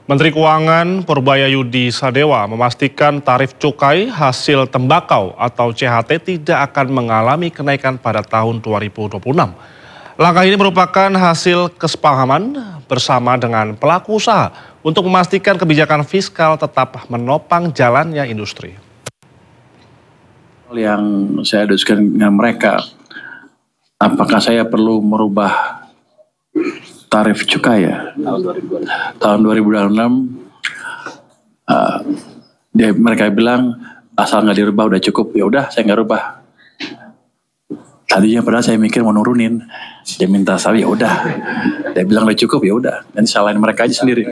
Menteri Keuangan Purbayayudi Sadewa memastikan tarif cukai hasil tembakau atau CHT tidak akan mengalami kenaikan pada tahun 2026. Langkah ini merupakan hasil kesepahaman bersama dengan pelaku usaha untuk memastikan kebijakan fiskal tetap menopang jalannya industri. Yang saya diskusikan dengan mereka, apakah saya perlu merubah tarif cukai ya? Tahun 2026, mereka bilang asal nggak dirubah udah cukup. Ya udah, saya nggak rubah. Tadinya padahal saya mikir mau nurunin, dia minta saya ya udah, dia bilang udah cukup ya udah. Dan salahin mereka aja sendiri.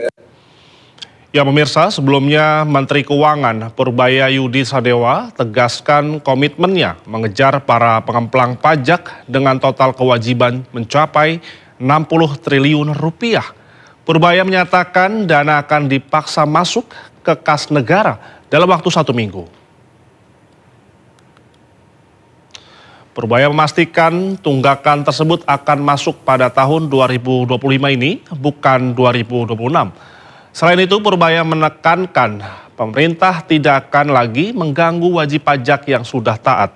Ya pemirsa, sebelumnya Menteri Keuangan Purbayayudi Sadewa tegaskan komitmennya mengejar para pengemplang pajak dengan total kewajiban mencapai 60 triliun rupiah. Purbaya menyatakan dana akan dipaksa masuk ke kas negara dalam waktu 1 minggu. Purbaya memastikan tunggakan tersebut akan masuk pada tahun 2025 ini, bukan 2026. Selain itu, Purbaya menekankan pemerintah tidak akan lagi mengganggu wajib pajak yang sudah taat.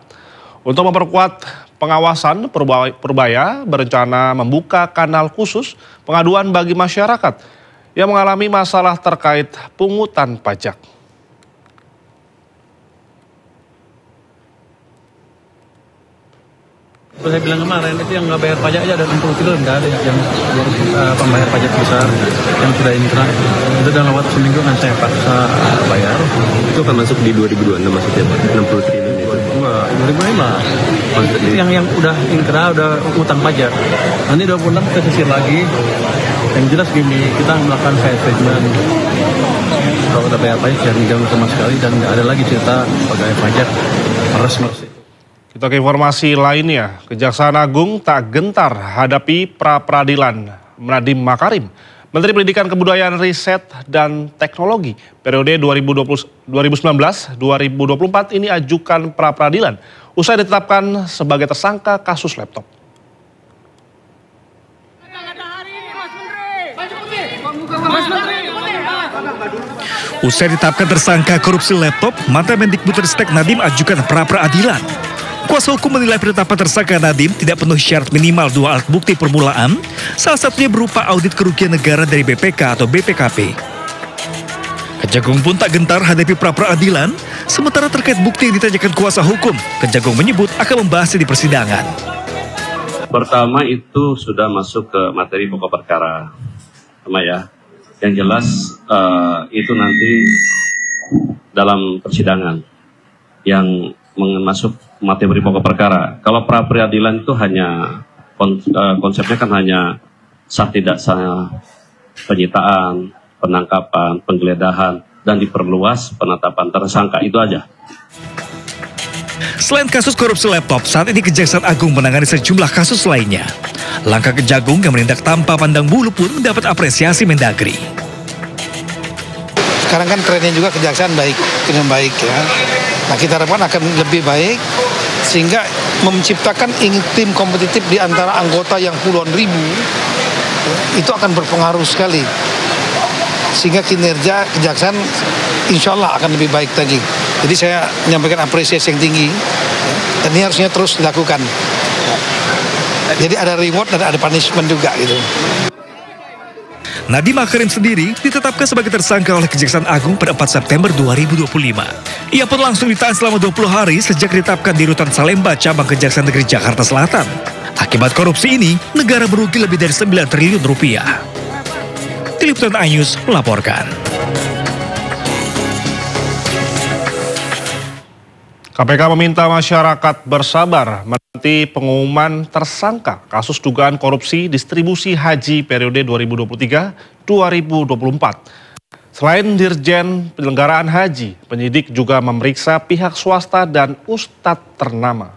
Untuk memperkuat pengawasan, Purbaya berencana membuka kanal khusus pengaduan bagi masyarakat yang mengalami masalah terkait pungutan pajak. Saya bilang kemarin itu yang nggak bayar pajak aja ada 60 triliun, nggak ada yang pembayar pajak besar yang sudah inkrah. Itu dalam waktu seminggu kan saya paksa bayar. Itu akan masuk di 2026 maksudnya, 60 triliun itu? Enggak, 2005. Itu yang udah inkrah, udah utang pajak. Nanti 26 kita sisir lagi. Yang jelas gini, kita melakukan fair treatment. Kalau udah bayar pajak jangan diganggu sama sekali dan nggak ada lagi cerita pegawai pajak meres-meres. Kita ke informasi lainnya, Kejaksaan Agung tak gentar hadapi pra-peradilan Nadiem Makarim. Menteri Pendidikan Kebudayaan Riset dan Teknologi periode 2019-2024 ini ajukan pra-peradilan usai ditetapkan sebagai tersangka kasus laptop. Usai ditetapkan tersangka korupsi laptop, mantan Mendikbudristek Nadiem ajukan pra-peradilan. Kuasa hukum menilai penetapan tersangka Nadiem tidak penuhi syarat minimal 2 alat bukti permulaan, salah satunya berupa audit kerugian negara dari BPK atau BPKP. Kejagung pun tak gentar hadapi pra-peradilan, sementara terkait bukti yang ditanyakan kuasa hukum, Kejagung menyebut akan membahasnya di persidangan. Pertama itu sudah masuk ke materi pokok perkara, sama ya. Yang jelas itu nanti dalam persidangan yang masuk materi pokok perkara. Kalau pra peradilan itu hanya konsepnya kan hanya sah tidak sah penyitaan, penangkapan, penggeledahan, dan diperluas penetapan tersangka, itu aja. Selain kasus korupsi laptop, saat ini Kejaksaan Agung menangani sejumlah kasus lainnya. Langkah Kejagung yang menindak tanpa pandang bulu pun mendapat apresiasi Mendagri. Sekarang kan trennya juga Kejaksaan dengan baik ya. Nah, kita harapkan akan lebih baik sehingga menciptakan tim kompetitif di antara anggota yang puluhan ribu, itu akan berpengaruh sekali. Sehingga kinerja Kejaksaan insya Allah akan lebih baik lagi. Jadi saya menyampaikan apresiasi yang tinggi dan ini harusnya terus dilakukan. Jadi ada reward dan ada punishment juga gitu. Nadiem Makarim sendiri ditetapkan sebagai tersangka oleh Kejaksaan Agung pada 4 September 2025. Ia pun langsung ditahan selama 20 hari sejak ditetapkan di Rutan Salemba, Cabang Kejaksaan Negeri Jakarta Selatan. Akibat korupsi ini, negara merugi lebih dari 9 triliun rupiah. Tim Liputan iNews melaporkan. KPK meminta masyarakat bersabar menanti pengumuman tersangka kasus dugaan korupsi distribusi haji periode 2023-2024. Selain Dirjen Penyelenggaraan Haji, penyidik juga memeriksa pihak swasta dan ustadz ternama.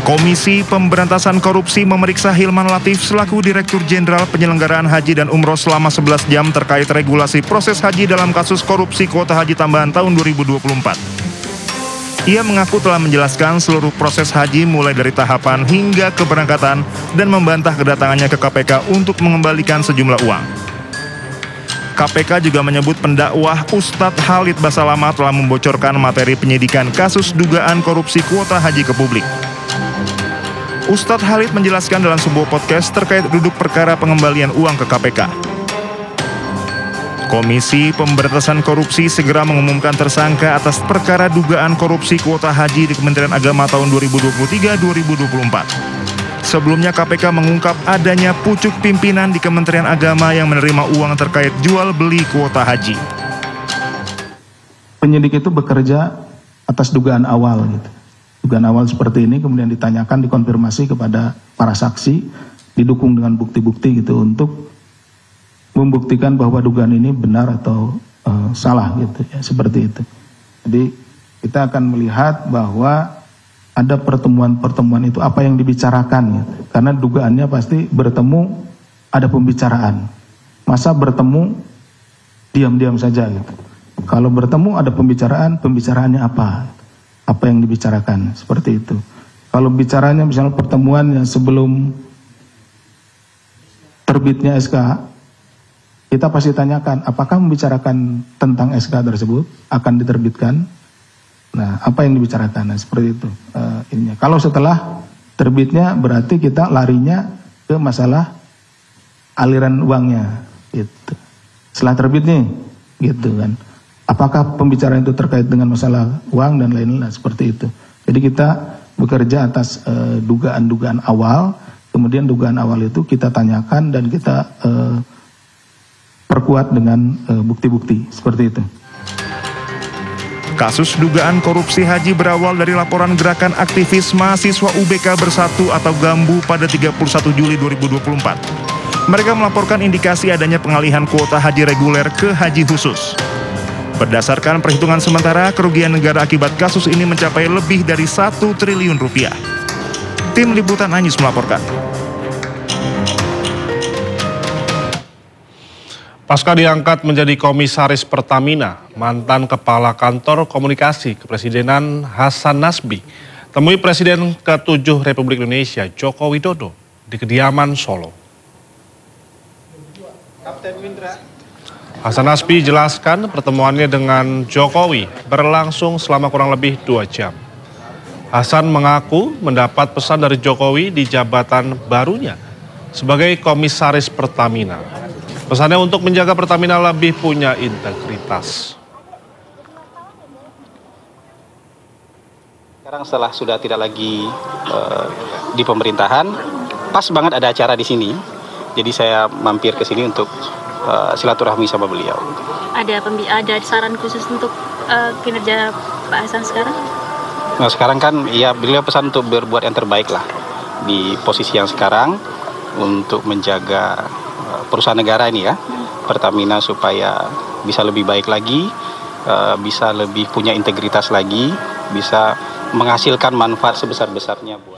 Komisi Pemberantasan Korupsi memeriksa Hilman Latif selaku Direktur Jenderal Penyelenggaraan Haji dan Umroh selama 11 jam terkait regulasi proses haji dalam kasus korupsi kuota haji tambahan tahun 2024. Ia mengaku telah menjelaskan seluruh proses haji mulai dari tahapan hingga keberangkatan dan membantah kedatangannya ke KPK untuk mengembalikan sejumlah uang. KPK juga menyebut pendakwah Ustadz Khalid Basalamah telah membocorkan materi penyidikan kasus dugaan korupsi kuota haji ke publik. Ustadz Khalid menjelaskan dalam sebuah podcast terkait duduk perkara pengembalian uang ke KPK. Komisi Pemberantasan Korupsi segera mengumumkan tersangka atas perkara dugaan korupsi kuota haji di Kementerian Agama tahun 2023-2024. Sebelumnya KPK mengungkap adanya pucuk pimpinan di Kementerian Agama yang menerima uang terkait jual beli kuota haji. Penyidik itu bekerja atas dugaan awal gitu. Dugaan awal seperti ini kemudian ditanyakan, dikonfirmasi kepada para saksi, didukung dengan bukti-bukti gitu untuk membuktikan bahwa dugaan ini benar atau salah gitu ya, seperti itu. Jadi kita akan melihat bahwa ada pertemuan-pertemuan itu apa yang dibicarakan gitu. Karena dugaannya pasti bertemu ada pembicaraan. Masa bertemu diam-diam saja gitu. Kalau bertemu ada pembicaraan, pembicaraannya apa? Apa yang dibicarakan, seperti itu. Kalau bicaranya misalnya pertemuan yang sebelum terbitnya SK, kita pasti tanyakan, apakah membicarakan tentang SK tersebut akan diterbitkan? Nah, apa yang dibicarakan? Nah, seperti itu. Ininya. Kalau setelah terbitnya, berarti kita larinya ke masalah aliran uangnya. Gitu. Setelah terbit nih, gitu kan. Apakah pembicaraan itu terkait dengan masalah uang dan lain-lain, seperti itu. Jadi kita bekerja atas dugaan-dugaan awal, kemudian dugaan awal itu kita tanyakan dan kita perkuat dengan bukti-bukti, seperti itu. Kasus dugaan korupsi haji berawal dari laporan gerakan aktivis mahasiswa UBK Bersatu atau GAMBU pada 31 Juli 2024. Mereka melaporkan indikasi adanya pengalihan kuota haji reguler ke haji khusus. Berdasarkan perhitungan sementara, kerugian negara akibat kasus ini mencapai lebih dari 1 triliun rupiah. Tim Liputan Anyus melaporkan. Pasca diangkat menjadi komisaris Pertamina, mantan Kepala Kantor Komunikasi Kepresidenan Hasan Nasbi temui Presiden ke-7 Republik Indonesia Joko Widodo di kediaman Solo. Hasan Nasbi jelaskan pertemuannya dengan Jokowi berlangsung selama kurang lebih 2 jam. Hasan mengaku mendapat pesan dari Jokowi di jabatan barunya sebagai komisaris Pertamina. Pesannya untuk menjaga Pertamina lebih punya integritas. Sekarang setelah sudah tidak lagi di pemerintahan, pas banget ada acara di sini. Jadi saya mampir ke sini untuk silaturahmi sama beliau. Ada saran khusus untuk kinerja Pak Hasan sekarang? Nah, sekarang kan ya beliau pesan untuk berbuat yang terbaik lah di posisi yang sekarang untuk menjaga perusahaan negara ini ya, Pertamina, supaya bisa lebih baik lagi, bisa lebih punya integritas lagi, bisa menghasilkan manfaat sebesar-besarnya buat